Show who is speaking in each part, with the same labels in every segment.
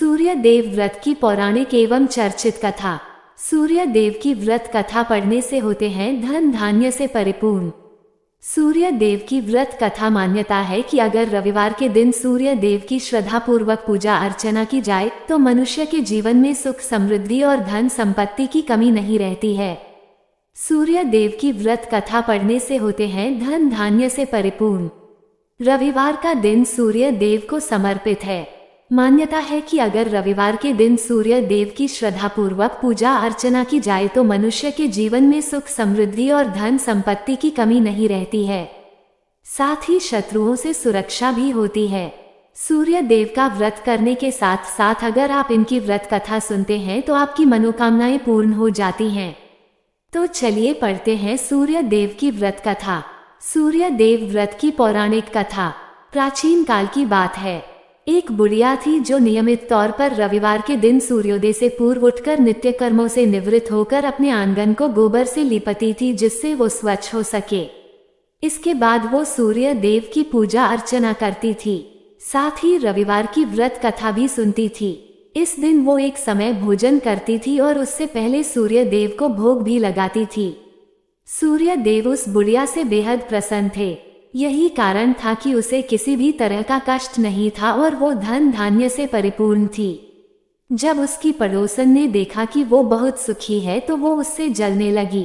Speaker 1: सूर्य देव व्रत की पौराणिक एवं चर्चित कथा। सूर्य देव की व्रत कथा पढ़ने से होते हैं धन धान्य से परिपूर्ण। सूर्य देव की व्रत कथा मान्यता है कि अगर रविवार के दिन सूर्य देव की श्रद्धापूर्वक पूजा अर्चना की जाए तो मनुष्य के जीवन में सुख समृद्धि और धन संपत्ति की कमी नहीं रहती है। सूर्य देव की व्रत कथा पढ़ने से होते हैं धन धान्य से परिपूर्ण। रविवार का दिन सूर्य देव को समर्पित है। मान्यता है कि अगर रविवार के दिन सूर्य देव की श्रद्धापूर्वक पूजा अर्चना की जाए तो मनुष्य के जीवन में सुख समृद्धि और धन संपत्ति की कमी नहीं रहती है। साथ ही शत्रुओं से सुरक्षा भी होती है। सूर्य देव का व्रत करने के साथ साथ अगर आप इनकी व्रत कथा सुनते हैं तो आपकी मनोकामनाएं पूर्ण हो जाती हैं। तो चलिए पढ़ते हैं सूर्य देव की व्रत कथा। सूर्य देव व्रत की पौराणिक कथा प्राचीन काल की बात है। एक बुढ़िया थी जो नियमित तौर पर रविवार के दिन सूर्योदय से पूर्व उठकर नित्य कर्मों से निवृत्त होकर अपने आंगन को गोबर से लिपती थी जिससे वो स्वच्छ हो सके। इसके बाद वो सूर्य देव की पूजा अर्चना करती थी। साथ ही रविवार की व्रत कथा भी सुनती थी। इस दिन वो एक समय भोजन करती थी और उससे पहले सूर्य देव को भोग भी लगाती थी। सूर्य देव उस बुढ़िया से बेहद प्रसन्न थे। यही कारण था कि उसे किसी भी तरह का कष्ट नहीं था और वो धन धान्य से परिपूर्ण थी। जब उसकी पड़ोसन ने देखा कि वो बहुत सुखी है तो वो उससे जलने लगी।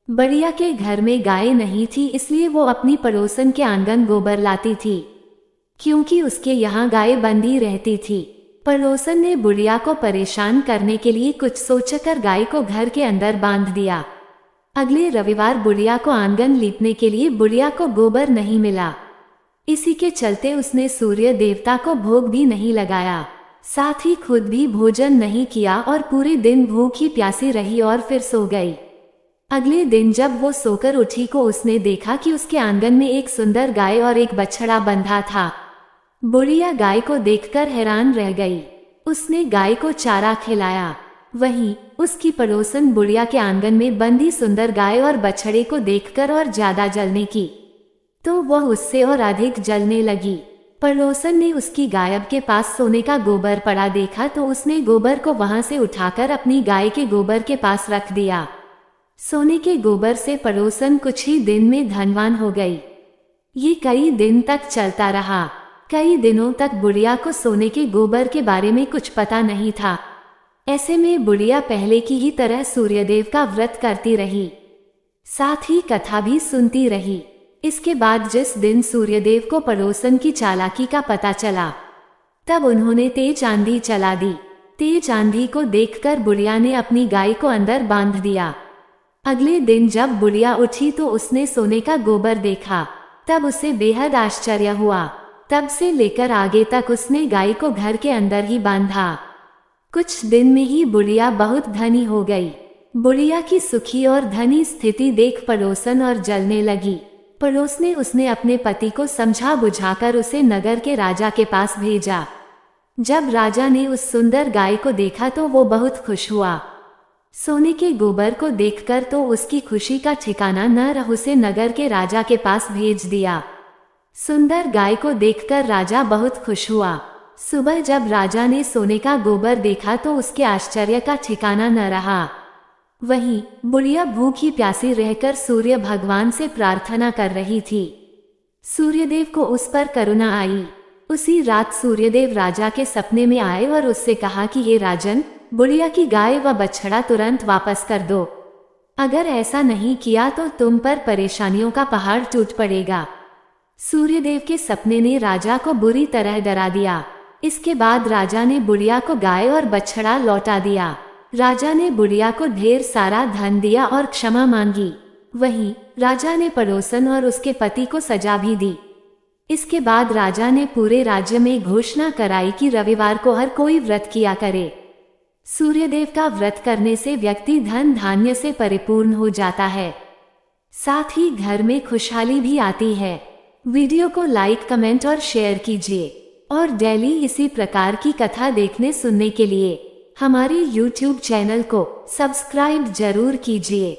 Speaker 1: बुढ़िया के घर में गाय नहीं थी इसलिए वो अपनी पड़ोसन के आंगन गोबर लाती थी, क्योंकि उसके यहाँ गाय बंधी रहती थी। पड़ोसन ने बुढ़िया को परेशान करने के लिए कुछ सोचकर गाय को घर के अंदर बांध दिया। अगले रविवार बुढ़िया को आंगन लीपने के लिए बुढ़िया को गोबर नहीं मिला। इसी के चलते उसने सूर्य देवता को भोग भी नहीं लगाया, साथ ही खुद भी भोजन नहीं किया और पूरे दिन भूखी प्यासी रही और फिर सो गई। अगले दिन जब वो सोकर उठी को उसने देखा कि उसके आंगन में एक सुंदर गाय और एक बछड़ा बंधा था। बुढ़िया गाय को देखकर हैरान रह गई। उसने गाय को चारा खिलाया। वहीं उसकी पड़ोसन बुढ़िया के आंगन में बंधी सुंदर गाय और बछड़े को देखकर और ज्यादा जलने की तो वह उससे और अधिक जलने लगी। पड़ोसन ने उसकी गाय के पास सोने का गोबर पड़ा देखा तो उसने गोबर को वहां से उठाकर अपनी गाय के गोबर के पास रख दिया। सोने के गोबर से पड़ोसन कुछ ही दिन में धनवान हो गई। ये कई दिन तक चलता रहा। कई दिनों तक बुढ़िया को सोने के गोबर के बारे में कुछ पता नहीं था। ऐसे में बुढ़िया पहले की ही तरह सूर्यदेव का व्रत करती रही, साथ ही कथा भी सुनती रही। इसके बाद जिस दिन सूर्यदेव को पड़ोसन की चालाकी का पता चला तब उन्होंने तेज आंधी चला दी। तेज आंधी को देखकर बुढ़िया ने अपनी गाय को अंदर बांध दिया। अगले दिन जब बुढ़िया उठी तो उसने सोने का गोबर देखा। तब उसे बेहद आश्चर्य हुआ। तब से लेकर आगे तक उसने गाय को घर के अंदर ही बांधा। कुछ दिन में ही बुढ़िया बहुत धनी हो गई। बुढ़िया की सुखी और धनी स्थिति देख पड़ोसन और जलने लगी। पड़ोस ने उसने अपने पति को समझा बुझाकर उसे नगर के राजा के पास भेजा। जब राजा ने उस सुंदर गाय को देखा तो वो बहुत खुश हुआ। सोने के गोबर को देखकर तो उसकी खुशी का ठिकाना न रहा। उसे नगर के राजा के पास भेज दिया। सुंदर गाय को देखकर राजा बहुत खुश हुआ। सुबह जब राजा ने सोने का गोबर देखा तो उसके आश्चर्य का ठिकाना न रहा। वहीं बुढ़िया भूखी प्यासी रहकर सूर्य भगवान से प्रार्थना कर रही थी। सूर्यदेव को उस पर करुणा आई। उसी रात सूर्यदेव राजा के सपने में आए और उससे कहा कि हे राजन, बुढ़िया की गाय व बछड़ा तुरंत वापस कर दो। अगर ऐसा नहीं किया तो तुम पर परेशानियों का पहाड़ टूट पड़ेगा। सूर्यदेव के सपने ने राजा को बुरी तरह डरा दिया। इसके बाद राजा ने बुढ़िया को गाय और बछड़ा लौटा दिया। राजा ने बुढ़िया को ढेर सारा धन दिया और क्षमा मांगी। वहीं राजा ने पड़ोसन और उसके पति को सजा भी दी। इसके बाद राजा ने पूरे राज्य में घोषणा कराई कि रविवार को हर कोई व्रत किया करे। सूर्यदेव का व्रत करने से व्यक्ति धन धान्य से परिपूर्ण हो जाता है, साथ ही घर में खुशहाली भी आती है। वीडियो को लाइक कमेंट और शेयर कीजिए और डेली इसी प्रकार की कथा देखने सुनने के लिए हमारे YouTube चैनल को सब्सक्राइब जरूर कीजिए।